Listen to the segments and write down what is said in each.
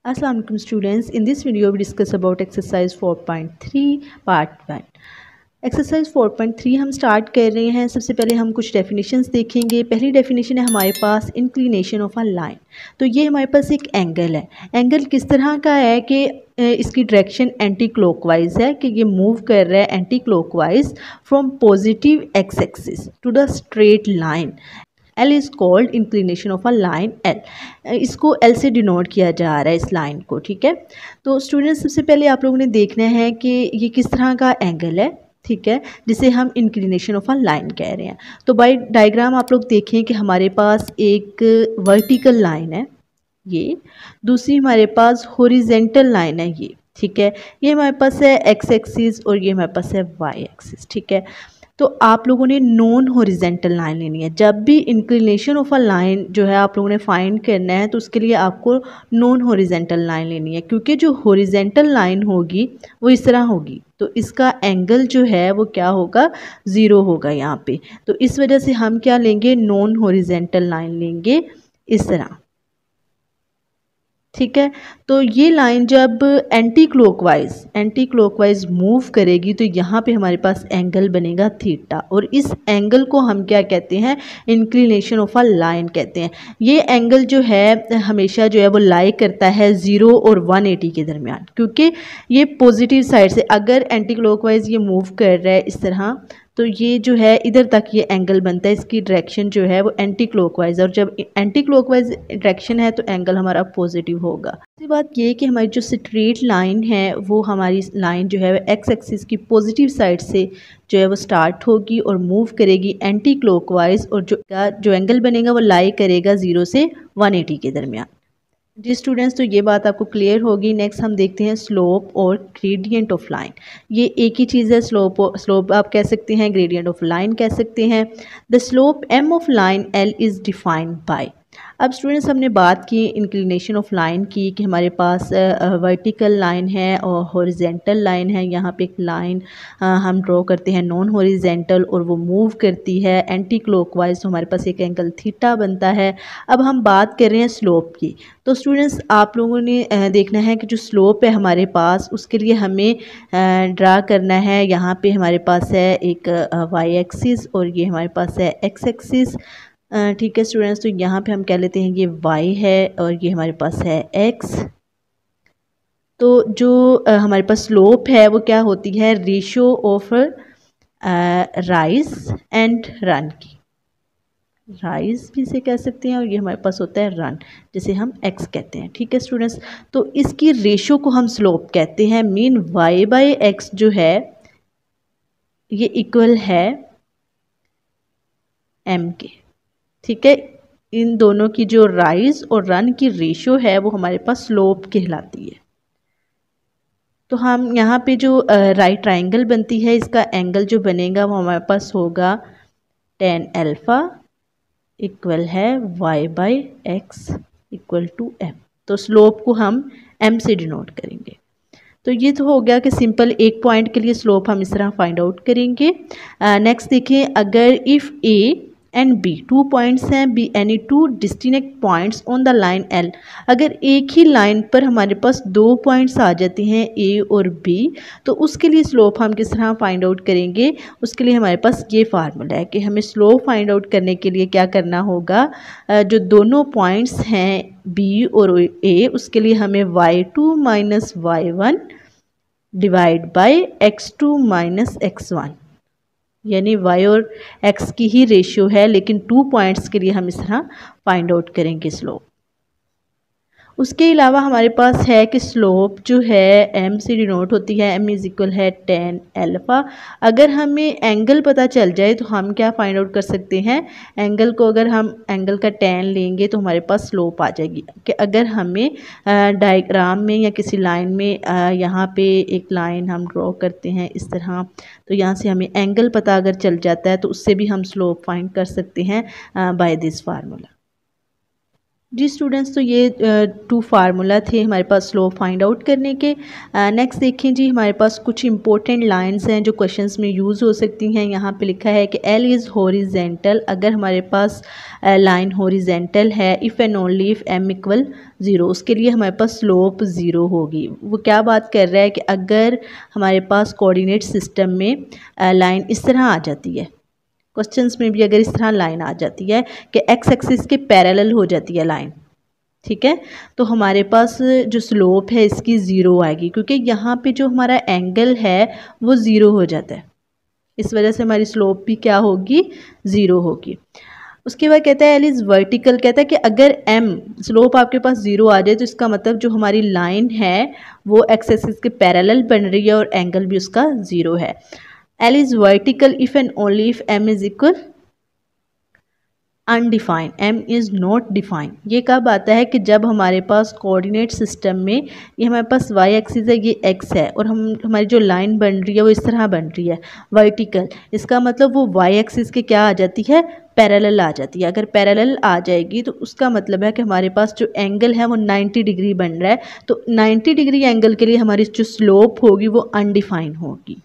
Assalamu alaikum students. In this video we discuss about exercise 4.3 part 1. Exercise 4.3 हम start कर रहे हैं। सबसे पहले हम कुछ डेफिनेशंस देखेंगे। पहली डेफिनेशन है हमारे पास इंक्लिनेशन ऑफ अ लाइन। तो ये हमारे पास एक एंगल है। एंगल किस तरह का है कि इसकी डायरेक्शन एंटी क्लॉकवाइज है, कि ये मूव कर रहा है anti clockwise from positive X axis to the straight line. L is called inclination of a line L। इसको L से डिनोट किया जा रहा है इस लाइन को। ठीक है, तो स्टूडेंट्स सबसे पहले आप लोगों ने देखना है कि ये किस तरह का एंगल है। ठीक है, जिसे हम इंक्लिनेशन ऑफ अ लाइन कह रहे हैं। तो बाय डायग्राम आप लोग देखें कि हमारे पास एक वर्टिकल लाइन है, ये दूसरी हमारे पास हॉरिजेंटल लाइन है ये। ठीक है, ये हमारे पास है एक्स एक्सिस और ये हमारे पास है वाई एक्सिस। ठीक है, तो आप लोगों ने नॉन हॉरिजेंटल लाइन लेनी है। जब भी इंक्लिनेशन ऑफ अ लाइन जो है आप लोगों ने फाइंड करना है तो उसके लिए आपको नॉन हॉरिजेंटल लाइन लेनी है, क्योंकि जो हॉरिजेंटल लाइन होगी वो इस तरह होगी, तो इसका एंगल जो है वो क्या होगा, ज़ीरो होगा यहाँ पे। तो इस वजह से हम क्या लेंगे, नॉन हॉरिजेंटल लाइन लेंगे इस तरह। ठीक है, तो ये लाइन जब एंटी क्लॉकवाइज मूव करेगी तो यहाँ पे हमारे पास एंगल बनेगा थीटा, और इस एंगल को हम क्या कहते हैं, इंक्लिनेशन ऑफ अ लाइन कहते हैं। ये एंगल जो है हमेशा जो है वो लाई करता है 0 और 180 के दरमियान, क्योंकि ये पॉजिटिव साइड से अगर एंटी क्लॉकवाइज ये मूव कर रहा है इस तरह, तो ये जो है इधर तक ये एंगल बनता है, इसकी डायरेक्शन जो है वो एंटी क्लॉकवाइज, और जब एंटी क्लॉकवाइज डायरेक्शन है तो एंगल हमारा पॉजिटिव होगा। दूसरी बात ये कि हमारी जो स्ट्रेट लाइन है वो हमारी लाइन जो है एक्स एक्सिस की पॉजिटिव साइड से जो है वो स्टार्ट होगी और मूव करेगी एंटी क्लॉकवाइज, और जो एंगल बनेगा वो लाई करेगा 0 से 180 के दरमियान। जी स्टूडेंट्स, तो ये बात आपको क्लियर होगी। नेक्स्ट हम देखते हैं स्लोप और ग्रेडियंट ऑफ लाइन। ये एक ही चीज़ है, स्लोप आप कह सकते हैं, ग्रेडियंट ऑफ लाइन कह सकते हैं। The slope m of line L is defined by. अब स्टूडेंट्स हमने बात की इंक्लिनेशन ऑफ लाइन की, कि हमारे पास वर्टिकल लाइन है और हॉरिजेंटल लाइन है। यहाँ पे एक लाइन हम ड्रॉ करते हैं नॉन हॉरिजेंटल, और वो मूव करती है एंटी क्लॉकवाइज, तो हमारे पास एक एंगल थीटा बनता है। अब हम बात कर रहे हैं स्लोप की। तो स्टूडेंट्स आप लोगों ने देखना है कि जो स्लोप है हमारे पास, उसके लिए हमें ड्रा करना है। यहाँ पे हमारे पास है एक वाई एक्सिस और ये हमारे पास है एक्स एक्सिस। ठीक है स्टूडेंट्स, तो यहाँ पे हम कह लेते हैं ये y है और ये हमारे पास है x। तो जो हमारे पास स्लोप है वो क्या होती है, ratio of rise and run की। राइज भी से कह सकते हैं, और ये हमारे पास होता है रन, जिसे हम x कहते हैं। ठीक है स्टूडेंट्स, तो इसकी रेशियो को हम स्लोप कहते हैं। मीन y बाई एक्स जो है ये इक्वल है m के। ठीक है, इन दोनों की जो राइज और रन की रेशियो है वो हमारे पास स्लोप कहलाती है। तो हम यहाँ पे जो राइट ट्राइंगल बनती है, इसका एंगल जो बनेगा वो हमारे पास होगा tan अल्फ़ा इक्वल है y by X equal to m। तो स्लोप को हम m से डिनोट करेंगे। तो ये तो हो गया कि सिंपल एक पॉइंट के लिए स्लोप हम इस तरह फाइंड आउट करेंगे। नेक्स्ट देखिए, अगर if a and b 2 points हैं, b any 2 distinct points on the line L। अगर एक ही लाइन पर हमारे पास 2 पॉइंट्स आ जाते हैं a और b, तो उसके लिए स्लोप हम किस तरह फाइंड आउट करेंगे। उसके लिए हमारे पास ये फार्मूला है कि हमें स्लोप फाइंड आउट करने के लिए क्या करना होगा, जो दोनों पॉइंट्स हैं b और a, उसके लिए हमें y2 minus y1 divide by x2 minus x1, यानी y और x की ही रेशियो है, लेकिन 2 पॉइंट्स के लिए हम इस तरह फाइंड आउट करेंगे स्लोप। उसके अलावा हमारे पास है कि स्लोप जो है m से डिनोट होती है, m इज़ इक्वल है tan अल्फ़ा। अगर हमें एंगल पता चल जाए तो हम क्या फाइंड आउट कर सकते हैं, एंगल को अगर हम एंगल का tan लेंगे तो हमारे पास स्लोप आ जाएगी। कि अगर हमें डायग्राम में या किसी लाइन में यहाँ पे एक लाइन हम ड्रॉ करते हैं इस तरह, तो यहाँ से हमें एंगल पता अगर चल जाता है तो उससे भी हम स्लोप फाइंड कर सकते हैं बाय दिस फार्मूला। जी स्टूडेंट्स, तो ये 2 फार्मूला थे हमारे पास स्लोप फाइंड आउट करने के। नेक्स्ट देखें जी, हमारे पास कुछ इंपॉर्टेंट लाइंस हैं जो क्वेश्चंस में यूज़ हो सकती हैं। यहाँ पे लिखा है कि L इज़ हॉरिजेंटल। अगर हमारे पास लाइन हॉरिजेंटल है, if and only if m equal 0, उसके लिए हमारे पास स्लोप 0 होगी। वो क्या बात कर रहा है कि अगर हमारे पास कोऑर्डिनेट सिस्टम में लाइन इस तरह आ जाती है, क्वेश्चंस में भी अगर इस तरह लाइन आ जाती है कि एक्स एक्सिस के पैरेलल हो जाती है लाइन, ठीक है, तो हमारे पास जो स्लोप है इसकी ज़ीरो आएगी, क्योंकि यहाँ पे जो हमारा एंगल है वो ज़ीरो हो जाता है। इस वजह से हमारी स्लोप भी क्या होगी, ज़ीरो होगी। उसके बाद कहता है एल इज़ वर्टिकल। कहता है कि अगर एम स्लोप आपके पास ज़ीरो आ जाए तो इसका मतलब जो हमारी लाइन है वो एक्स एक्सिस के पैरेलल बन रही है और एंगल भी उसका ज़ीरो है। L is vertical if and only if M is equal undefined, M is not defined. ये कब आता है कि जब हमारे पास कोऑर्डिनेट सिस्टम में ये हमारे पास वाई एक्सिस है, ये एक्स है, और हमारी जो लाइन बन रही है वो इस तरह बन रही है वर्टिकल। इसका मतलब वो वाई एक्सिस के क्या आ जाती है, पैरेलल आ जाती है। अगर पैरेलल आ जाएगी तो उसका मतलब है कि हमारे पास जो एंगल है वो 90 डिग्री बन रहा है। तो 90 डिग्री एंगल के लिए हमारी जो स्लोप होगी वो अनडिफाइंड होगी।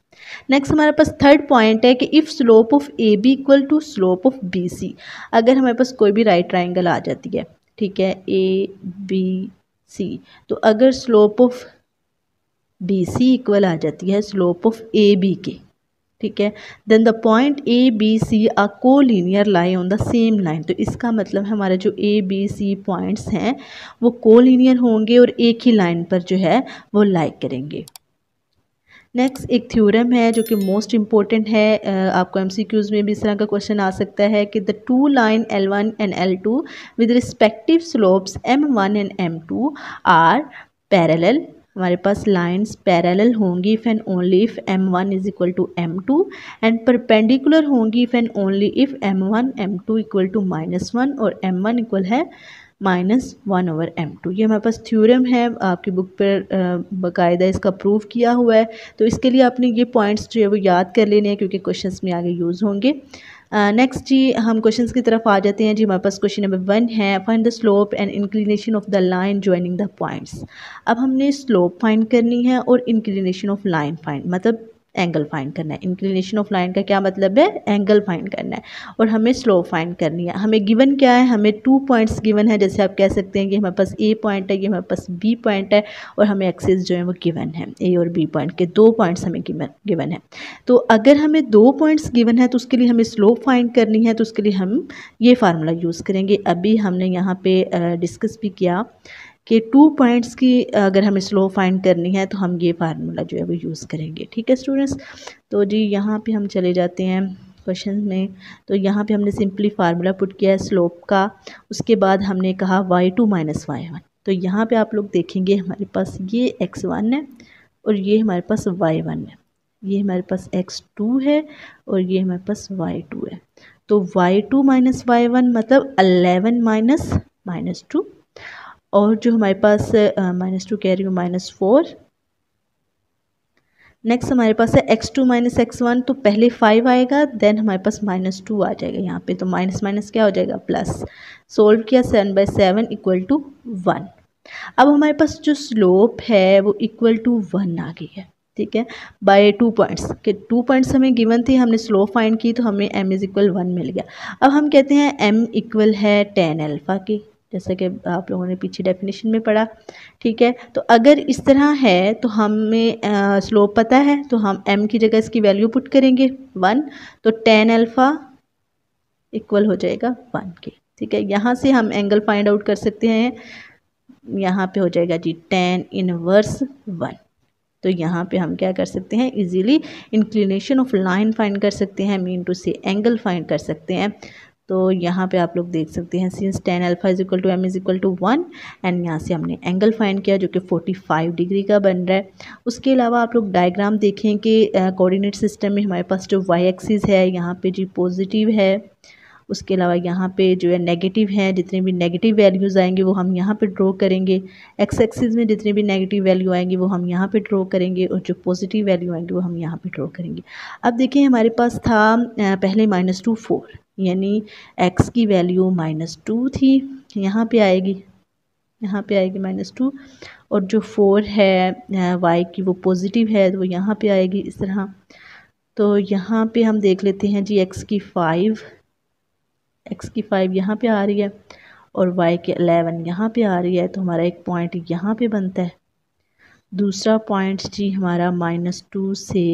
नेक्स्ट हमारे पास थर्ड पॉइंट है कि if slope of A B equal to slope of B C. अगर हमारे पास कोई भी राइट ट्राइंगल आ जाती है, ठीक है, ए बी सी, तो अगर slope of B C equal आ जाती है स्लोप ऑफ ए बी के, ठीक है, then the point A B C are को linear lie on the same line. तो इसका मतलब हमारे जो ए बी सी पॉइंट्स हैं वो को लीनियर होंगे और एक ही लाइन पर जो है वो लाई करेंगे। नेक्स्ट एक थ्योरम है जो कि मोस्ट इम्पॉर्टेंट है, आपको एमसीक्यूज़ में भी इस तरह का क्वेश्चन आ सकता है कि the two line L1 and L2 with respective slopes M1 and M2 are parallel. हमारे पास लाइंस पैरेलल होंगी if and only if M1 is equal to M2 and perpendicular होंगी if and only if M1 M2 equal to -1 और M1 equal है -1/m2। ये हमारे पास theorem है, आपकी बुक पर बाकायदा इसका प्रूव किया हुआ है। तो इसके लिए आपने ये पॉइंट्स जो है वो याद कर लेने हैं क्योंकि क्वेश्चंस में आगे यूज़ होंगे। नेक्स्ट जी हम क्वेश्चंस की तरफ आ जाते हैं। जी हमारे पास क्वेश्चन नंबर 1 है, find the slope and inclination of the line joining the points. अब हमने स्लोप फाइंड करनी है और इंक्लिनेशन ऑफ लाइन फाइंड मतलब एंगल फाइंड करना है। इंक्लिनेशन ऑफ लाइन का क्या मतलब है, एंगल फाइंड करना है, और हमें स्लोप फाइंड करनी है। हमें गिवन क्या है, हमें 2 पॉइंट्स गिवन है। जैसे आप कह सकते हैं कि हमारे पास ए पॉइंट है, ये हमारे पास बी पॉइंट है, और हमें एक्सिस जो है वो गिवन है। ए और बी पॉइंट के 2 पॉइंट्स हमें गिवन है। तो अगर हमें 2 पॉइंट्स गिवन है तो उसके लिए हमें स्लोप फाइंड करनी है, तो उसके लिए हम ये फार्मूला यूज़ करेंगे। अभी हमने यहाँ पे डिस्कस भी किया कि 2 पॉइंट्स की अगर हमें स्लोप फाइंड करनी है तो हम ये फार्मूला जो है वो यूज़ करेंगे। ठीक है स्टूडेंट्स, तो जी यहाँ पे हम चले जाते हैं क्वेश्चन में। तो यहाँ पे हमने सिंपली फार्मूला पुट किया है स्लोप का। उसके बाद हमने कहा y2 माइनस y1। तो यहाँ पे आप लोग देखेंगे हमारे पास ये x1 है और ये हमारे पास y1 है, ये हमारे पास x2 है और ये हमारे पास y2 है। तो y2 माइनस y1 मतलब 11 माइनस -2, और जो हमारे पास -2 कह रही हूँ -4। नेक्स्ट हमारे पास है x2 माइनस x1, तो पहले 5 आएगा देन हमारे पास -2 आ जाएगा यहाँ पे, तो माइनस माइनस क्या हो जाएगा प्लस। सोल्व किया 7/7 इक्वल टू 1। अब हमारे पास जो स्लोप है वो इक्वल टू 1 आ गई है, ठीक है, बाय 2 पॉइंट्स के 2 पॉइंट्स हमें गिवन थे, हमने स्लोप फाइंड की तो हमें m इज इक्वल 1 मिल गया। अब हम कहते हैं m इक्वल है tan अल्फ़ा की, जैसा कि आप लोगों ने पीछे डेफिनेशन में पढ़ा, ठीक है। तो अगर इस तरह है तो हमें स्लोप पता है तो हम m की जगह इसकी वैल्यू पुट करेंगे 1, तो tan अल्फ़ा इक्वल हो जाएगा 1 के, ठीक है। यहाँ से हम एंगल फाइंड आउट कर सकते हैं, यहाँ पे हो जाएगा जी tan इनवर्स 1। तो यहाँ पे हम क्या कर सकते हैं, easily inclination of line find कर सकते हैं, मीन टू से एंगल फाइंड कर सकते हैं। तो यहाँ पे आप लोग देख सकते हैं since tan alpha is equal to m is equal to 1 and यहाँ से हमने एंगल फाइंड किया जो कि 45 डिग्री का बन रहा है। उसके अलावा आप लोग डायग्राम देखें कि कोऑर्डिनेट सिस्टम में हमारे पास जो y एक्सिस है यहाँ पे जी पॉजिटिव है, उसके अलावा यहाँ पे जो है नेगेटिव है, जितने भी नेगेटिव वैल्यूज़ आएंगे वो हम यहाँ पे ड्रॉ करेंगे। एक्स एक्सिस में जितने भी नेगेटिव वैल्यू आएंगे वो हम यहाँ पे ड्रॉ करेंगे और जो पॉजिटिव वैल्यू आएंगे वो हम यहाँ पे ड्रॉ करेंगे। अब देखिए हमारे पास था पहले -2 4, यानी x की वैल्यू -2 थी, यहाँ पे आएगी, यहाँ पे आएगी -2, और जो 4 है y की वो पॉजिटिव है तो वो यहाँ पे आएगी इस तरह। तो यहाँ पे हम देख लेते हैं जी x की 5 यहाँ पे आ रही है और y के 11 यहाँ पे आ रही है, तो हमारा एक पॉइंट यहाँ पे बनता है। दूसरा पॉइंट जी हमारा -2 से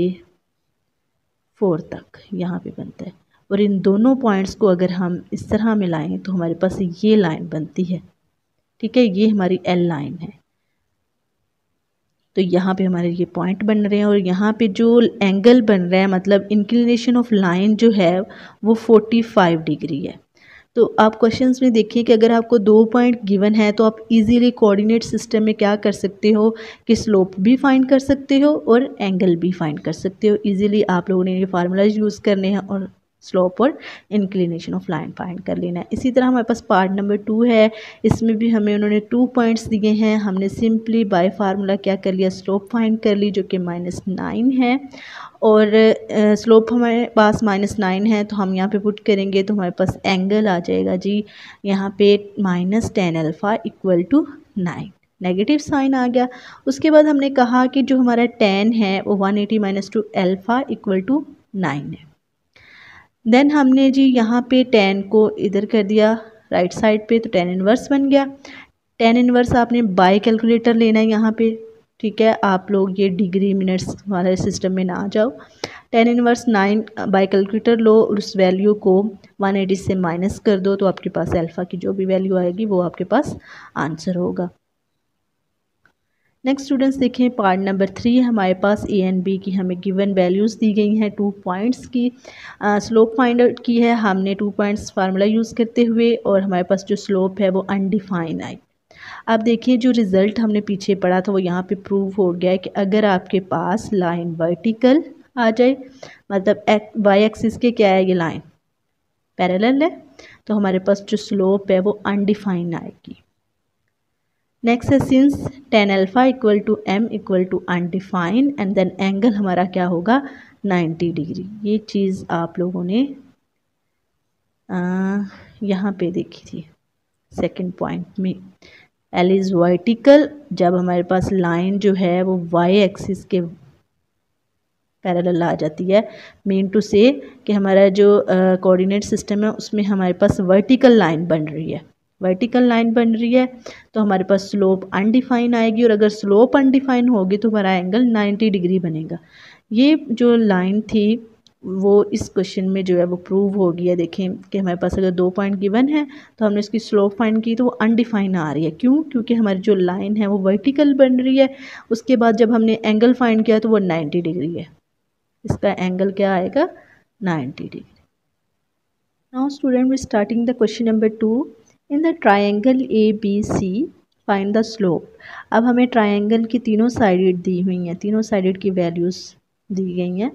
4 तक यहाँ पे बनता है, और इन दोनों पॉइंट्स को अगर हम इस तरह मिलाएं तो हमारे पास ये लाइन बनती है। ठीक है, ये हमारी L लाइन है। तो यहाँ पे हमारे ये पॉइंट बन रहे हैं और यहाँ पे जो एंगल बन रहा है, मतलब इंक्लिनेशन ऑफ लाइन जो है वो 45 डिग्री है। तो आप क्वेश्चंस में देखिए कि अगर आपको 2 पॉइंट गिवन है तो आप इजीली कोऑर्डिनेट सिस्टम में क्या कर सकते हो कि स्लोप भी फाइंड कर सकते हो और एंगल भी फाइंड कर सकते हो। इजीली आप लोगों ने ये फार्मूलाज यूज़ करने हैं और स्लोप और इंक्लिनेशन ऑफ लाइन फाइंड कर लेना है। इसी तरह हमारे पास पार्ट नंबर 2 है, इसमें भी हमें उन्होंने 2 पॉइंट्स दिए हैं। हमने सिंपली बाय फार्मूला क्या कर लिया, स्लोप फाइंड कर ली जो कि -9 है, और स्लोप हमारे पास -9 है तो हम यहाँ पे पुट करेंगे तो हमारे पास एंगल आ जाएगा जी यहाँ पे -10 अल्फ़ा = 9, नेगेटिव साइन आ गया। उसके बाद हमने कहा कि जो हमारा tan है वो 180 - 2 अल्फ़ा = 9 है। देन हमने जी यहाँ पे tan को इधर कर दिया राइट साइड पे, तो tan इनवर्स बन गया। tan इनवर्स आपने बाय कैलकुलेटर लेना है यहाँ पे। ठीक है, आप लोग ये डिग्री मिनट्स वाले सिस्टम में ना जाओ। tan इनवर्स 9 बाय कैलकुलेटर लो और उस वैल्यू को 180 से माइनस कर दो, तो आपके पास अल्फ़ा की जो भी वैल्यू आएगी वो आपके पास आंसर होगा। नेक्स्ट स्टूडेंट्स देखें पार्ट नंबर 3, हमारे पास ए एंड बी की हमें गिवन वैल्यूज़ दी गई हैं 2 पॉइंट्स की। स्लोप फाइंड आउट की है हमने 2 पॉइंट्स फार्मूला यूज़ करते हुए, और हमारे पास जो स्लोप है वो अनडिफाइन आई। अब देखिए जो रिज़ल्ट हमने पीछे पढ़ा था वो यहाँ पे प्रूव हो गया है कि अगर आपके पास लाइन वर्टिकल आ जाए, मतलब वाई एक्सिस के क्या है, ये लाइन पैरेलल है, तो हमारे पास जो स्लोप है वो अनडिफाइन आएगी। नेक्स्ट है since tan alpha = m = undefined and then angle हमारा क्या होगा 90 डिग्री। ये चीज़ आप लोगों ने यहाँ पे देखी थी सेकंड पॉइंट में। L इज़ वर्टिकल, जब हमारे पास लाइन जो है वो y एक्सिस के पैरेलल आ जाती है, मीन टू से कि हमारा जो कोऑर्डिनेट सिस्टम है उसमें हमारे पास वर्टिकल लाइन बन रही है, वर्टिकल लाइन बन रही है, तो हमारे पास स्लोप अनडिफाइन आएगी, और अगर स्लोप अनडिफाइन होगी तो हमारा एंगल 90 डिग्री बनेगा। ये जो लाइन थी वो इस क्वेश्चन में जो है वो प्रूव हो गया। देखें कि हमारे पास अगर 2 पॉइंट गिवन है तो हमने इसकी स्लोप फाइंड की तो वो अनडिफाइन आ रही है। क्यों? क्योंकि हमारी जो लाइन है वो वर्टिकल बन रही है। उसके बाद जब हमने एंगल फाइंड किया तो वो 90 डिग्री है, इसका एंगल क्या आएगा 90 degree. Now student we starting the question number 2। In the triangle ABC find the slope. अब हमें ट्राइंगल की तीनों साइडेड दी हुई हैं, तीनों साइडेड की वैल्यूज़ दी गई हैं।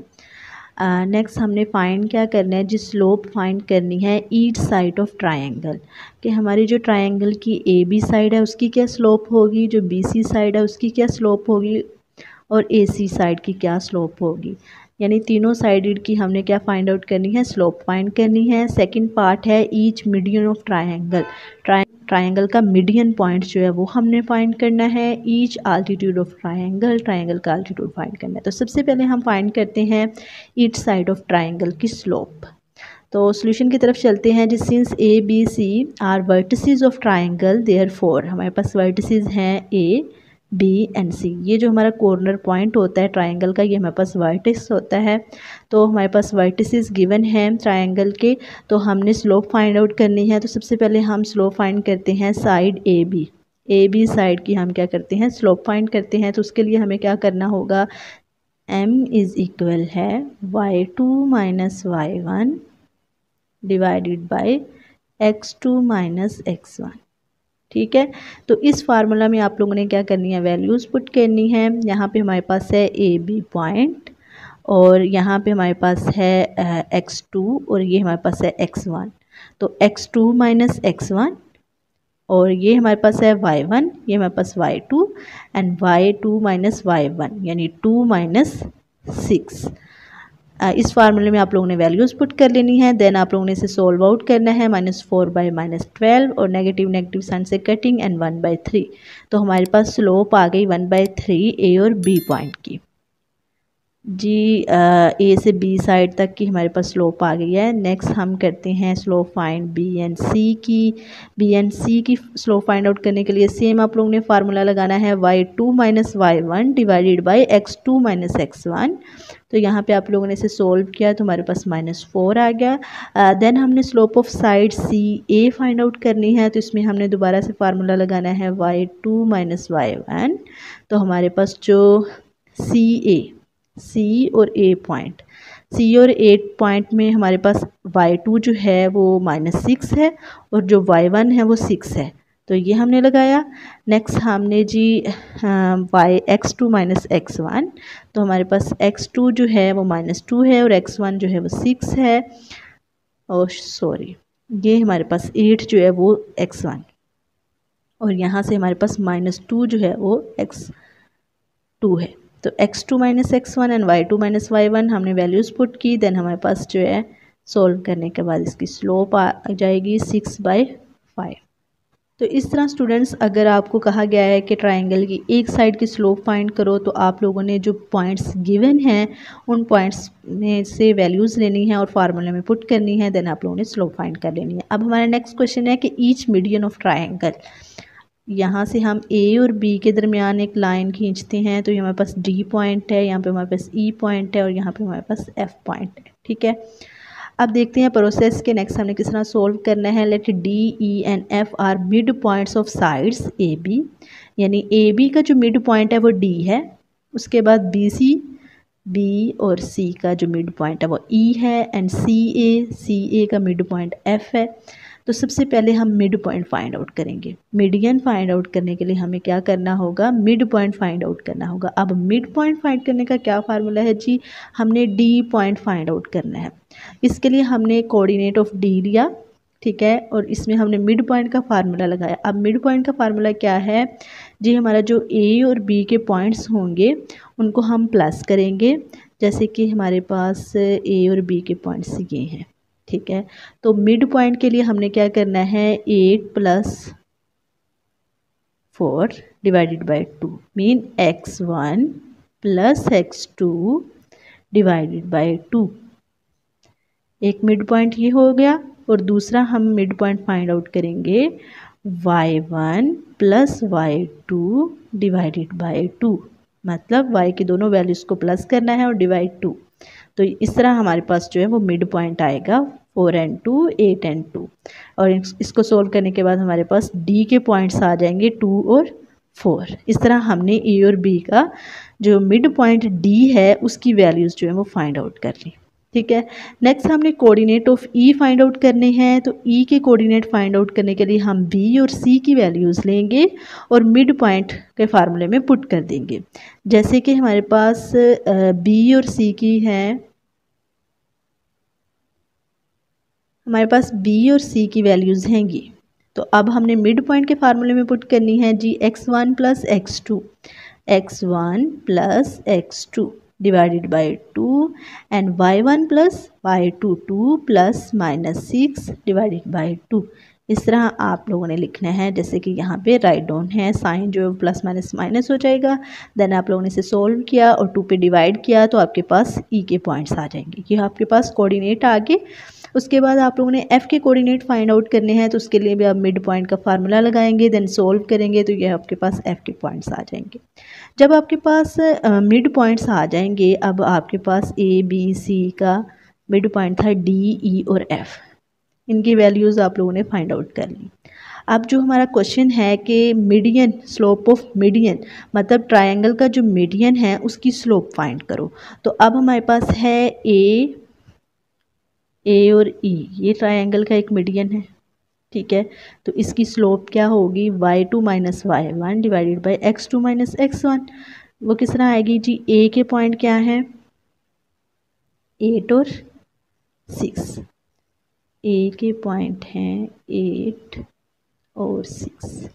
नेक्स्ट हमने फाइंड क्या करना है जी, स्लोप फाइंड करनी है ईच साइड ऑफ ट्राइंगल, कि हमारी जो ट्राइंगल की AB साइड है उसकी क्या स्लोप होगी, जो BC साइड है उसकी क्या स्लोप होगी, और AC साइड की क्या स्लोप होगी। यानी तीनों साइडेड की हमने क्या फाइंड आउट करनी है, स्लोप फाइंड करनी है। सेकंड पार्ट है each median of triangle, triangle का मीडियन पॉइंट जो है वो हमने फाइंड करना है। Each altitude of triangle, triangle का आल्टीट्यूड फाइंड करना है। तो सबसे पहले हम फाइंड करते हैं ईच साइड ऑफ ट्राइंगल की स्लोप। तो सॉल्यूशन की तरफ चलते हैं। जिस since ABC are vertices of triangle, therefore हमारे पास वर्टिसेस हैं A, B एंड C। ये जो हमारा कॉर्नर पॉइंट होता है ट्राइंगल का, ये हमारे पास वर्टिस होता है। तो हमारे पास वर्टिसेस गिवन हैं ट्राइंगल के, तो हमने स्लोप फाइंड आउट करनी है। तो सबसे पहले हम स्लोप फाइंड करते हैं साइड AB साइड की हम क्या करते हैं, स्लोप फाइंड करते हैं। तो उसके लिए हमें क्या करना होगा, M = है y2 - y1 divided by x2 - x1। ठीक है, तो इस फार्मूला में आप लोगों ने क्या करनी है, वैल्यूज़ पुट करनी है। यहाँ पे हमारे पास है AB पॉइंट, और यहाँ पे हमारे पास है x2, और ये हमारे पास है x1। तो x2 - x1, और ये हमारे पास है y1, ये हमारे पास y2, एंड y2 - y1 यानी 2 - 6। इस फार्मूले में आप लोगों ने वैल्यूज़ पुट कर लेनी है, देन आप लोगों ने इसे सोल्व आउट करना है। -4/-12 और नेगेटिव नेगेटिव साइन से कटिंग एंड 1/3। तो हमारे पास स्लोप आ गई 1/3 ए और बी पॉइंट की जी। ए से बी साइड तक की हमारे पास स्लोप आ गई है। नेक्स्ट हम करते हैं slope find B and C की। बी एंड सी की स्लोप फाइंड आउट करने के लिए सेम आप लोगों ने फार्मूला लगाना है y2 - y1 divided by x2 - x1। तो यहाँ पे आप लोगों ने इसे सोल्व किया तो हमारे पास -4 आ गया। देन हमने slope of side C A find out करनी है, तो इसमें हमने दोबारा से फार्मूला लगाना है y2 - y1। तो हमारे पास जो सी और ए पॉइंट, सी और ए पॉइंट में हमारे पास y2 जो है वो -6 है और जो y1 है वो 6 है, तो ये हमने लगाया। नेक्स्ट हमने जी x2 - x1, तो हमारे पास x2 जो है वो -2 है और x1 जो है वो 6 है। और सॉरी, ये हमारे पास 8 जो है वो x1 और यहाँ से हमारे पास -2 जो है वो x2 है। तो x2 - x1 and y2 - y1 हमने वैल्यूज़ पुट की। देन हमारे पास जो है सोल्व करने के बाद इसकी स्लोप आ जाएगी 6/5। तो इस तरह स्टूडेंट्स, अगर आपको कहा गया है कि ट्रायंगल की एक साइड की स्लोप फाइंड करो, तो आप लोगों ने जो पॉइंट्स गिवन हैं उन पॉइंट्स में से वैल्यूज़ लेनी है और फार्मूले में पुट करनी है, देन आप लोगों ने स्लोप फाइंड कर लेनी है। अब हमारा नेक्स्ट क्वेश्चन है कि ईच मीडियन ऑफ ट्रायंगल, यहाँ से हम ए और बी के दरमियान एक लाइन खींचते हैं, तो ये हमारे पास डी पॉइंट है, यहाँ पे हमारे पास ई पॉइंट है और यहाँ पे हमारे पास एफ पॉइंट है। ठीक है, अब देखते हैं प्रोसेस के नेक्स्ट हमने किस तरह सोल्व करना है। Let D E and F are mid points of sides A B, यानी ए बी का जो मिड पॉइंट है वो डी है, उसके बाद बी और सी का जो मिड पॉइंट है वो ई है, एंड सी ए का मिड पॉइंट एफ है। तो सबसे पहले हम मिड पॉइंट फाइंड आउट करेंगे। मीडियन फाइंड आउट करने के लिए हमें क्या करना होगा, मिड पॉइंट फाइंड आउट करना होगा। अब मिड पॉइंट फाइंड करने का क्या फार्मूला है जी, हमने डी पॉइंट फाइंड आउट करना है। इसके लिए हमने कोऑर्डिनेट ऑफ डी लिया, ठीक है, और इसमें हमने मिड पॉइंट का फार्मूला लगाया। अब मिड पॉइंट का फार्मूला क्या है जी, हमारा जो ए और बी के पॉइंट्स होंगे उनको हम प्लस करेंगे, जैसे कि हमारे पास ए और बी के पॉइंट्स ये हैं। ठीक है, तो मिड पॉइंट के लिए हमने क्या करना है, 8 + 4 divided by 2 mean x1 + x2 divided by 2। एक मिड पॉइंट ये हो गया, और दूसरा हम मिड पॉइंट फाइंड आउट करेंगे y1 + y2 डिवाइडेड बाई 2, मतलब y की दोनों वैल्यूज़ को प्लस करना है और डिवाइड 2। तो इस तरह हमारे पास जो है वो मिड पॉइंट आएगा 4 and 2 8 and 2, और इसको सोल्व करने के बाद हमारे पास डी के पॉइंट्स आ जाएंगे 2 और 4। इस तरह हमने ए और बी का जो मिड पॉइंट डी है उसकी वैल्यूज़ जो है वो फाइंड आउट कर ली। ठीक है, नेक्स्ट हमने coordinate of E find out करने हैं। तो ई के कोऑर्डिनेट फाइंड आउट करने के लिए हम बी और सी की वैल्यूज़ लेंगे और मिड पॉइंट के फार्मूले में पुट कर देंगे। जैसे कि हमारे पास बी और सी की हैं, हमारे पास बी और सी की वैल्यूज़ हैंगी, तो अब हमने मिड पॉइंट के फार्मूले में पुट करनी है जी x1 + x2 divided by 2 and y1 + y2 2 ± 6 divided by 2। इस तरह आप लोगों ने लिखना है, जैसे कि यहाँ पे राइट डाउन है, साइन जो है प्लस माइनस माइनस हो जाएगा। देन आप लोगों ने इसे सोल्व किया और 2 पे डिवाइड किया तो आपके पास ई के पॉइंट्स आ जाएंगे। ये आपके पास कोऑर्डिनेट आ गए। उसके बाद आप लोगों ने एफ़ के कोऑर्डिनेट फाइंड आउट करने हैं, तो उसके लिए भी आप मिड पॉइंट का फार्मूला लगाएंगे, देन सोल्व करेंगे तो ये आपके पास एफ़ के पॉइंट्स आ जाएंगे। जब आपके पास मिड पॉइंट्स आ जाएंगे, अब आपके पास ए बी सी का मिड पॉइंट था डी ई और एफ़, इनकी वैल्यूज़ आप लोगों ने फाइंड आउट कर ली। अब जो हमारा क्वेश्चन है कि मीडियन, स्लोप ऑफ मीडियन, मतलब ट्रायंगल का जो मीडियन है उसकी स्लोप फाइंड करो। तो अब हमारे पास है ए और ई, ये ट्रायंगल का एक मीडियन है। ठीक है, तो इसकी स्लोप क्या होगी, y2 - y1 divided by x2 - x1। वो किस तरह आएगी जी, ए के पॉइंट क्या है 8 और 6, ए के पॉइंट हैं 8 और 6,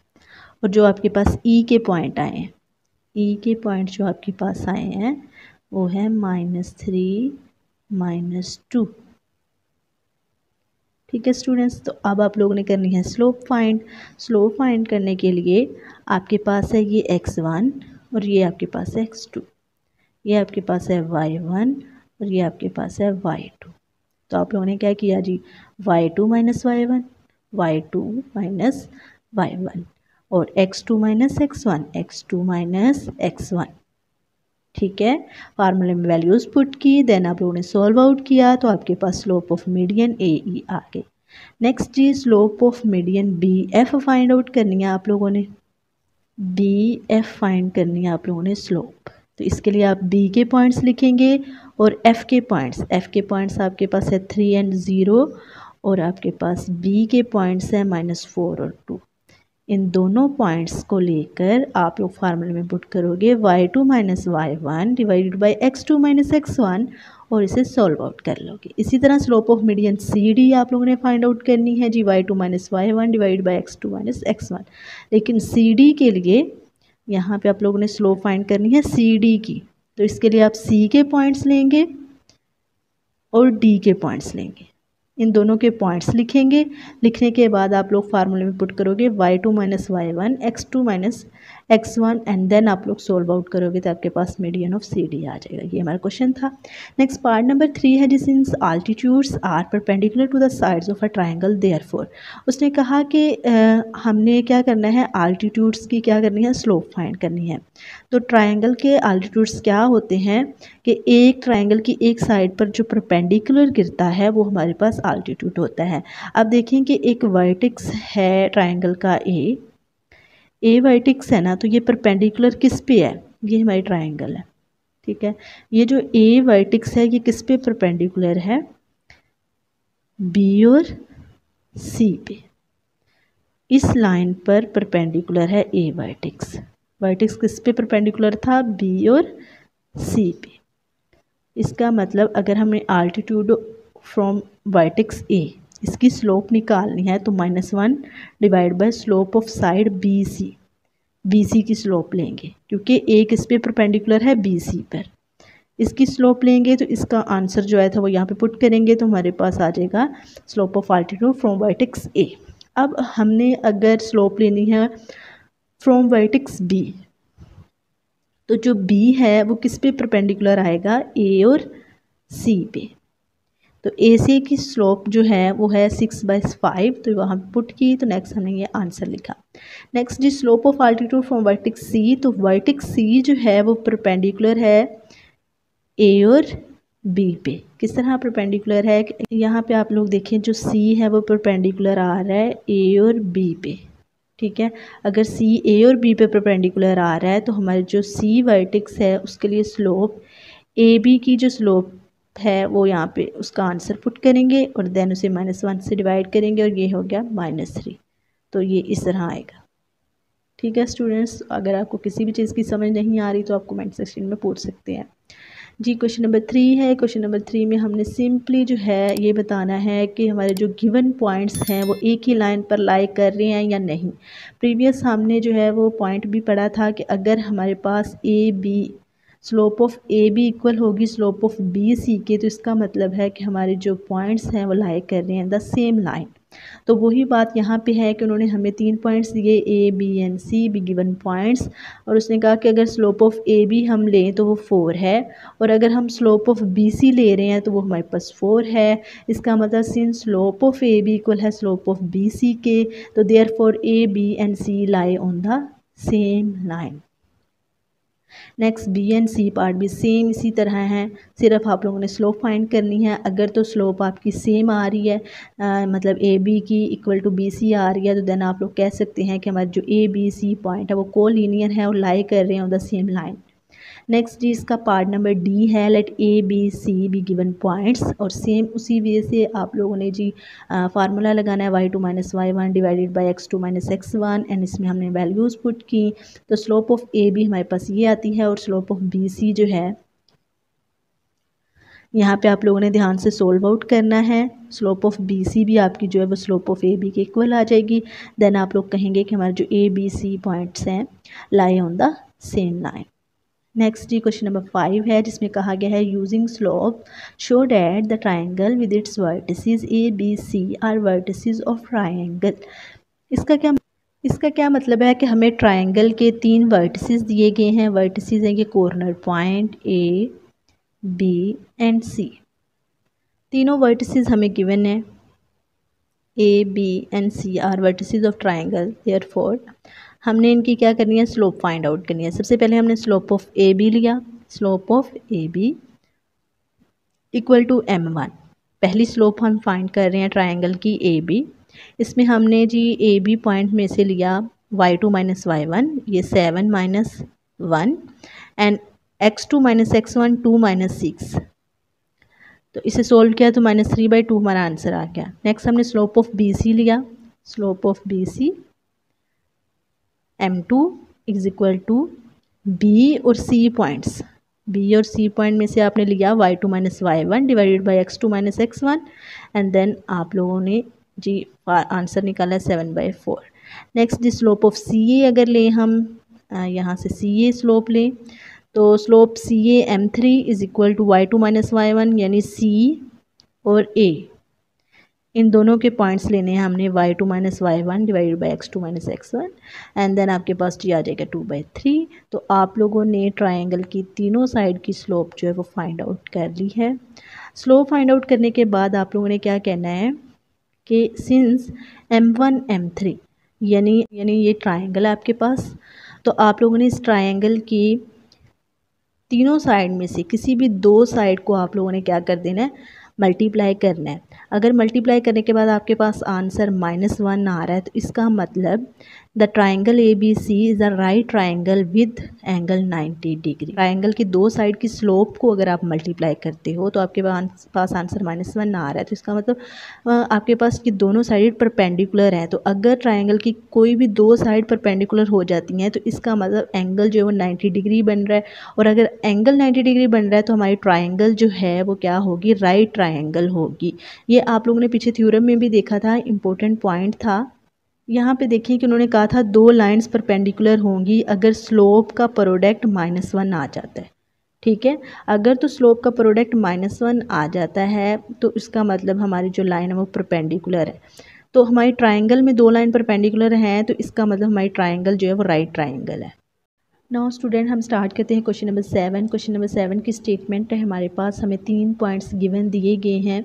और जो आपके पास ई के पॉइंट आए हैं, ई के पॉइंट जो आपके पास आए हैं वो है -3 -2। ठीक है स्टूडेंट्स, तो अब आप लोगों ने करनी है स्लोप फाइंड। स्लोप फाइंड करने के लिए आपके पास है ये x1 और ये आपके पास है x2, ये आपके पास है y1 और ये आपके पास है y2। तो आप लोगों ने क्या किया जी, y2 minus y1, y2 minus y1 और x2 minus x1, x2 minus x1। ठीक है, फार्मूले में वैल्यूज़ पुट की, देन आप लोगों ने सॉल्व आउट किया तो आपके पास स्लोप ऑफ मीडियन AE आ गई। नेक्स्ट जी, slope of median BF find out करनी है आप लोगों ने, BF फाइंड करनी है आप लोगों ने स्लोप। तो इसके लिए आप B के पॉइंट्स लिखेंगे और F के पॉइंट्स आपके पास है 3 और 0 और आपके पास B के पॉइंट्स है -4 और 2। इन दोनों पॉइंट्स को लेकर आप लोग फार्मूले में पुट करोगे y2 minus y1 divided by x2 minus x1 और इसे सॉल्व आउट कर लोगे। इसी तरह स्लोप ऑफ मीडियन CD आप लोगों ने फाइंड आउट करनी है जी, y2 minus y1 divided by x2 minus x1। लेकिन CD के लिए यहाँ पे आप लोगों ने स्लोप फाइंड करनी है CD की, तो इसके लिए आप C के पॉइंट्स लेंगे और D के पॉइंट्स लेंगे। इन दोनों के पॉइंट्स लिखेंगे, लिखने के बाद आप लोग फार्मूले में पुट करोगे y2 minus y1 x2 minus x1 and then आप लोग सोल्व आउट करोगे तो आपके पास मीडियन ऑफ CD आ जाएगा। ये हमारा क्वेश्चन था। नेक्स्ट पार्ट नंबर 3 है, जिस altitudes are perpendicular to the sides of a triangle therefore. उसने कहा कि हमने क्या करना है, आल्टीट्यूड्स की क्या करनी है, स्लोप फाइंड करनी है। तो ट्राइंगल के आल्टीट्यूड्स क्या होते हैं कि एक ट्राइंगल की एक साइड पर जो परपेंडिकुलर गिरता है वो हमारे पास आल्टीट्यूड होता है। अब देखें कि एक वर्टेक्स है ट्राइंगल का ए वर्टेक्स है ना, तो ये परपेंडिकुलर किस पे है, ये हमारी ट्राइंगल है। ठीक है, ये जो ए वर्टेक्स है ये किस पे परपेंडिकुलर है, बी और सी पे। इस लाइन पर परपेंडिकुलर है ए वर्टेक्स। वर्टेक्स किस पे परपेंडिकुलर था, बी और सी पे। इसका मतलब अगर हमें आल्टीट्यूड फ्रॉम वर्टेक्स ए इसकी स्लोप निकालनी है तो -1 divide by slope of side BC की स्लोप लेंगे, क्योंकि ए किस पे परपेंडिकुलर है, BC पर। इसकी स्लोप लेंगे तो इसका आंसर जो आया था वो यहाँ पे पुट करेंगे तो हमारे पास आ जाएगा slope of altitude from vertex ए। अब हमने अगर स्लोप लेनी है फ्रॉम वर्टेक्स B, तो जो B है वो किस पे परपेंडिकुलर आएगा, A और C पे। तो AC की स्लोप जो है वो है 6/5, तो वहाँ पुट की तो नेक्स्ट हमने ये आंसर लिखा। नेक्स्ट जी, slope of altitude from vertex C, तो वर्टेक्स C जो है वो परपेंडिकुलर है A और B पे। किस तरह परपेंडिकुलर है, यहाँ पे आप लोग देखें जो C है वो परपेंडिकुलर आ रहा है A और B पे। ठीक है, अगर C A और B पे परपेंडिकुलर आ रहा है तो हमारे जो C वर्टेक्स है उसके लिए स्लोप AB की जो स्लोप है वो यहाँ पे उसका आंसर पुट करेंगे और देन उसे -1 से डिवाइड करेंगे और ये हो गया -3। तो ये इस तरह आएगा। ठीक है स्टूडेंट्स, अगर आपको किसी भी चीज़ की समझ नहीं आ रही तो आप कमेंट सेक्शन में पूछ सकते हैं जी। क्वेश्चन नंबर 3 है। क्वेश्चन नंबर 3 में हमने सिंपली जो है ये बताना है कि हमारे जो गिवन पॉइंट्स हैं वो एक ही लाइन पर लाई कर रहे हैं या नहीं। प्रीवियस हमने जो है वो पॉइंट भी पढ़ा था कि अगर हमारे पास AB slope of AB equal होगी स्लोप ऑफ BC के, तो इसका मतलब है कि हमारे जो पॉइंट्स हैं वो लाई कर रहे हैं द सेम लाइन। तो वही बात यहाँ पे है कि उन्होंने हमें 3 पॉइंट्स दिए A, B and C, B given points, और उसने कहा कि अगर स्लोप ऑफ AB हम लें तो वो 4 है और अगर हम स्लोप ऑफ BC ले रहे हैं तो वो हमारे पास 4 है। इसका मतलब since slope of AB equal है स्लोप ऑफ BC के, तो therefore A, B and C lie on the same line. Next B and C part भी सेम इसी तरह है, सिर्फ आप लोगों ने स्लोप फाइंड करनी है। अगर तो स्लोप आपकी सेम आ रही है मतलब AB की इक्वल टू BC आ रही है, तो देन आप लोग कह सकते हैं कि हमारे जो ABC पॉइंट है वो कोलिनियर है और लाई कर रहे हैं on the same line. Next जी, इसका पार्ट नंबर D है, let ABC be given points, और सेम उसी वे से आप लोगों ने जी फार्मूला लगाना है y2 minus y1 divided by x2 minus x1 and इसमें हमने वैल्यूज़ पुट की। तो स्लोप ऑफ AB हमारे पास ये आती है और स्लोप ऑफ BC जो है यहाँ पे आप लोगों ने ध्यान से सोल्व आउट करना है। स्लोप ऑफ BC भी आपकी जो है वो स्लोप ऑफ AB के इक्वल आ जाएगी। देन आप लोग कहेंगे कि हमारे जो ABC पॉइंट्स हैं lie on the same line. Next जी क्वेश्चन नंबर 5 है, जिसमें कहा गया है using slope show that the triangle with its vertices A B C are vertices of triangle. इसका क्या मतलब है कि हमें ट्राइंगल के 3 वर्टिसेस दिए गए हैं। वर्टिसेस हैं ये corner point A B and C. तीनों वर्टिसेस हमें गिवन है, A B and C are vertices of triangle. Therefore हमने इनकी क्या करनी है, स्लोप फाइंड आउट करनी है। सबसे पहले हमने स्लोप ऑफ ए बी लिया, slope of A B equal to m1। पहली स्लोप हम फाइंड कर रहे हैं ट्राइंगल की ए बी। इसमें हमने जी ए बी पॉइंट में से लिया y2 माइनस y1, ये 7 minus 1 and x2 minus x1 2 minus 6। तो इसे सोल्व किया तो -3/2 हमारा आंसर आ गया। नेक्स्ट हमने स्लोप ऑफ बी सी लिया, slope of B C m2 is equal to B और सी पॉइंट्स। बी और सी पॉइंट में से आपने लिया y2 minus y1 divided by x2 minus x1 and then आप लोगों ने जी आंसर निकाला 7/4। नेक्स्ट जी स्लोप ऑफ सी ए अगर लें हम यहाँ से सी ए स्लोप लें तो slope C A m3 is equal to y2 minus y1, यानी सी और ए इन दोनों के पॉइंट्स लेने हैं हमने y2 minus y1 divided by x2 minus x1 and then आपके पास जी आ जाएगा 2/3। तो आप लोगों ने ट्राइंगल की तीनों साइड की स्लोप जो है वो फाइंड आउट कर ली है। स्लोप फाइंड आउट करने के बाद आप लोगों ने क्या कहना है कि सिंस m1 m3 यानी ये ट्राइंगल है आपके पास, तो आप लोगों ने इस ट्राइंगल की तीनों साइड में से किसी भी 2 साइड को आप लोगों ने क्या कर देना है, मल्टीप्लाई करना है। अगर मल्टीप्लाई करने के बाद आपके पास आंसर -1 आ रहा है तो इसका मतलब the triangle A B C is a right triangle with angle 90 degree. Triangle की 2 साइड की स्लोप को अगर आप मल्टीप्लाई करते हो तो आपके पास आंसर -1 आ रहा है, तो इसका मतलब आपके पास ये दोनों साइड परपेंडिकुलर हैं। तो अगर ट्राइंगल की कोई भी 2 साइड परपेंडिकुलर हो जाती हैं तो इसका मतलब एंगल जो है वो 90 डिग्री बन रहा है, और अगर एंगल 90 डिग्री बन रहा है तो हमारी ट्राइंगल जो है वो क्या होगी, राइट ट्राइंगल होगी। ये आप लोगों ने पीछे थ्योरम में भी देखा था, इम्पोर्टेंट पॉइंट था। यहाँ पे देखिए कि उन्होंने कहा था 2 लाइंस परपेंडिकुलर होंगी अगर स्लोप का प्रोडक्ट -1 आ जाता है। ठीक है, अगर तो स्लोप का प्रोडक्ट -1 आ जाता है तो इसका मतलब हमारी जो लाइन है वो परपेंडिकुलर है। तो हमारी ट्राइंगल में 2 लाइन परपेंडिकुलर हैं तो इसका मतलब हमारी ट्राइंगल जो है वो राइट ट्राइंगल है। नाउ स्टूडेंट हम स्टार्ट करते हैं क्वेश्चन नंबर 7। क्वेश्चन नंबर 7 की स्टेटमेंट है हमारे पास, हमें 3 पॉइंट्स गिवन दिए गए हैं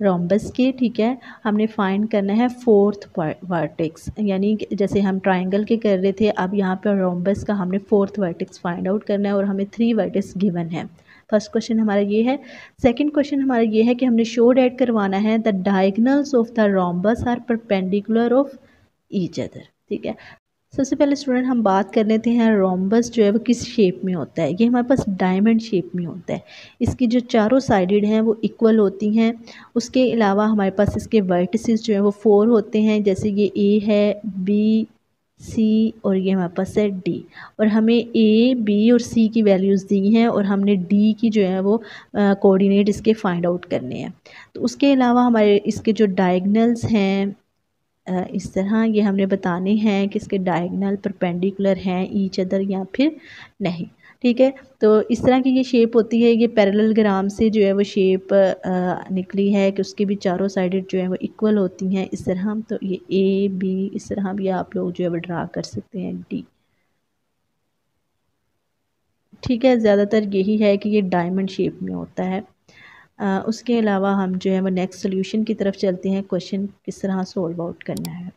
रोम्बस के। ठीक है, हमने फाइंड करना है 4th वर्टेक्स, यानी जैसे हम ट्राइंगल के कर रहे थे, अब यहाँ पर रोम्बस का हमने 4th वर्टेक्स फाइंड आउट करना है और हमें 3 वर्टेक्स गिवन है। फर्स्ट क्वेश्चन हमारा ये है। सेकंड क्वेश्चन हमारा ये है कि हमने शो डेट करवाना है the diagonals of the rhombus are perpendicular of each other. ठीक है, सबसे पहले स्टूडेंट हम बात कर लेते हैं रोम्बस जो है वो किस शेप में होता है। ये हमारे पास डायमंड शेप में होता है, इसकी जो चारों साइडेड हैं वो इक्वल होती हैं। उसके अलावा हमारे पास इसके वर्टिसेस जो है वो 4 होते हैं, जैसे ये ए है, बी, सी और ये हमारे पास है डी, और हमें ए, बी और सी की वैल्यूज़ दी हैं और हमने डी की जो है वो कोऑर्डिनेट इसके फाइंड आउट करने हैं। तो उसके अलावा हमारे इसके जो डायगनल्स हैं इस तरह ये हमने बताने हैं कि इसके डायगोनल परपेंडिकुलर हैं ईच अदर या फिर नहीं। ठीक है, तो इस तरह की ये शेप होती है। ये पैरेललोग्राम से जो है वो शेप निकली है कि उसकी भी चारों साइडेड जो है वो इक्वल होती हैं इस तरह। तो ये ए बी इस तरह भी आप लोग जो है वो ड्रा कर सकते हैं, डी। ठीक है, ज़्यादातर यही है कि ये डायमंड शेप में होता है। उसके अलावा हम जो है वो नेक्स्ट सोल्यूशन की तरफ चलते हैं, क्वेश्चन किस तरह सॉल्व आउट करना है।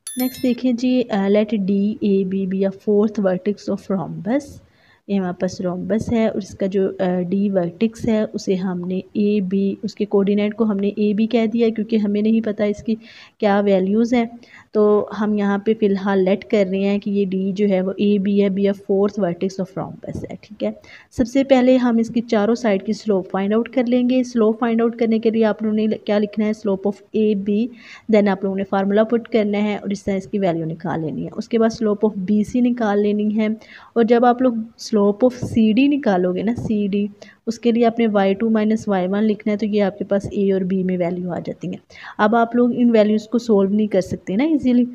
नेक्स्ट देखिए जी, let D A B be a 4th vertex of rhombus. ये हमारे पास रोम्बस है और इसका जो डी वर्टेक्स है उसे हमने ए बी, उसके कोऑर्डिनेट को हमने ए बी कह दिया क्योंकि हमें नहीं पता इसकी क्या वैल्यूज़ हैं। तो हम यहाँ पे फ़िलहाल लेट कर रहे हैं कि ये डी जो है वो ए बी है, B a 4th vertex of rhombus है। ठीक है, सबसे पहले हम इसकी चारों साइड की स्लोप फाइंड आउट कर लेंगे। स्लोप फाइंड आउट करने के लिए आप लोगों ने क्या लिखना है, slope of A B, then आप लोगों ने फार्मूला पुट करना है और इस तरह इसकी वैल्यू निकाल लेनी है। उसके बाद स्लोप ऑफ बी सी निकाल लेनी है, और जब आप लोग स्लोप ऑफ सी डी निकालोगे ना, सी डी, उसके लिए आपने y2 माइनस y1 लिखना है, तो ये आपके पास ए और बी में वैल्यू आ जाती हैं। अब आप लोग इन वैल्यूज़ को सोल्व नहीं कर सकते ना इजीली,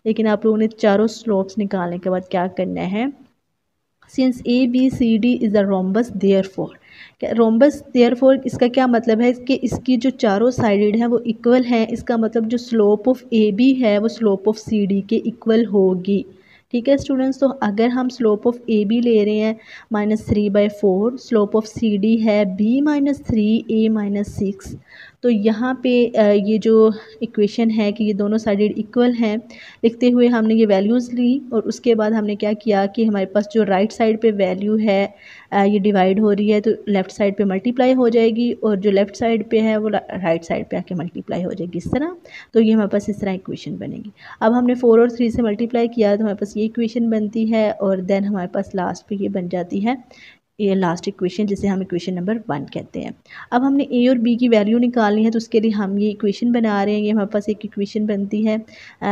लेकिन आप लोगों ने चारों स्लोप्स निकालने के बाद क्या करना है, since A B C D is a rhombus therefore, rhombus therefore इसका क्या मतलब है कि इसकी जो चारों साइडेड हैं वो इक्वल हैं, इसका मतलब जो स्लोप ऑफ ए बी है वो स्लोप ऑफ सी डी के इक्वल होगी। ठीक है स्टूडेंट्स, तो अगर हम स्लोप ऑफ ए बी ले रहे हैं -3/4, स्लोप ऑफ सी डी है b-3 a-6, तो यहाँ पे ये जो इक्वेशन है कि ये दोनों साइडेड इक्वल हैं, लिखते हुए हमने ये वैल्यूज़ ली और उसके बाद हमने क्या किया कि हमारे पास जो राइट साइड पे वैल्यू है ये डिवाइड हो रही है तो लेफ़्ट साइड पे मल्टीप्लाई हो जाएगी और जो लेफ़्ट साइड पे है वो राइट साइड पे आके मल्टीप्लाई हो जाएगी इस तरह। तो ये हमारे पास इस तरह इक्वेशन बनेगी। अब हमने 4 और 3 से मल्टीप्लाई किया तो हमारे पास ये इक्वेशन बनती है और देन हमारे पास लास्ट पे ये बन जाती है ये लास्ट इक्वेशन जिसे हम इक्वेशन नंबर 1 कहते हैं। अब हमने ए और बी की वैल्यू निकालनी है तो उसके लिए हम ये इक्वेशन बना रहे हैं, ये हमारे पास एक इक्वेशन बनती है।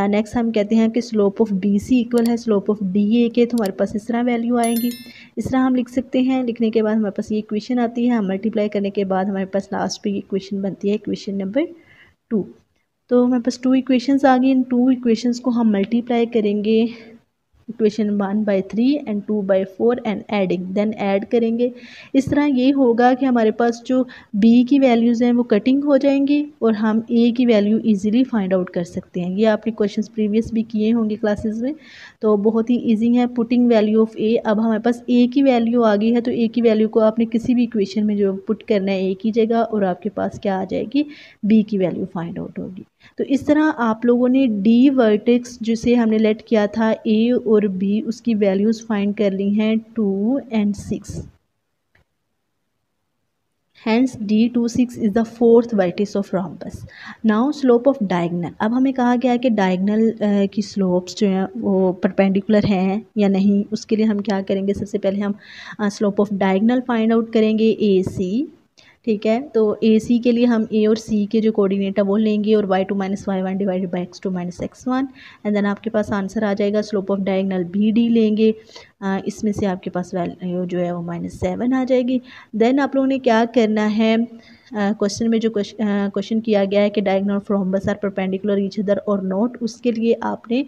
नेक्स्ट हम कहते हैं कि slope of B C equal है स्लोप ऑफ डी ए के, तो हमारे पास इस तरह वैल्यू आएंगी, इस तरह हम लिख सकते हैं। लिखने के बाद हमारे पास ये इक्वेशन आती है, हम मल्टीप्लाई करने के बाद हमारे पास लास्ट पे ये इक्वेशन बनती है इक्वेशन नंबर 2। तो हमारे पास 2 इक्वेशंस आ गई, इन 2 इक्वेशंस को हम मल्टीप्लाई करेंगे equation 1/3 and 2/4 and adding, then add करेंगे। इस तरह ये होगा कि हमारे पास जो b की वैल्यूज़ हैं वो कटिंग हो जाएंगी और हम a की वैल्यू इजीली फाइंड आउट कर सकते हैं। ये आपने क्वेश्चंस प्रीवियस भी किए होंगे क्लासेस में, तो बहुत ही इजी है। पुटिंग वैल्यू ऑफ a, अब हमारे पास a की वैल्यू आ गई है तो a की वैल्यू को आपने किसी भी इक्वेशन में जो पुट करना है a की जगह और आपके पास क्या आ जाएगी b की वैल्यू फाइंड आउट होगी। तो इस तरह आप लोगों ने डी वर्टेक्स जिसे हमने लेट किया था ए और बी उसकी वैल्यूज़ फाइंड कर ली हैं 2 and 6। Hence D26 is the fourth vertex of rhombus. Now slope of diagonal, अब हमें कहा गया है कि डायगनल की स्लोप्स जो हैं वो परपेंडिकुलर हैं या नहीं, उसके लिए हम क्या करेंगे, सबसे पहले हम slope of diagonal find out करेंगे ए सी। ठीक है, तो ए सी के लिए हम ए और सी के जो कोऑर्डिनेट है वो लेंगे और y2 - y1 divided by x2 - x1 and then आपके पास आंसर आ जाएगा। Slope of diagonal B D लेंगे, इसमें से आपके पास वैल्यू जो है वो -7 आ जाएगी। देन आप लोगों ने क्या करना है, क्वेश्चन में जो क्वेश्चन किया गया है कि diagonal of rhombus are perpendicular each other और नॉट, उसके लिए आपने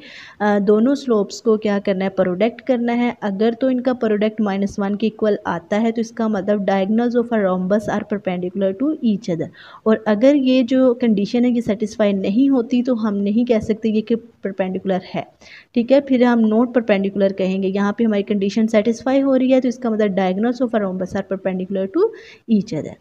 दोनों स्लोप्स को क्या करना है, प्रोडक्ट करना है। अगर तो इनका प्रोडक्ट -1 के इक्वल आता है तो इसका मतलब diagonals of a rhombus are perpendicular to each other, और अगर ये जो कंडीशन है ये सेटिस्फाई नहीं होती तो हम नहीं कह सकते ये कि परपेंडिकुलर है। ठीक है, फिर हम नॉट परपेंडिकुलर कहेंगे। यहाँ पे हमारी कंडीशन सेटिस्फाई हो रही है तो इसका मतलब diagonals of a rhombus are perpendicular to each other.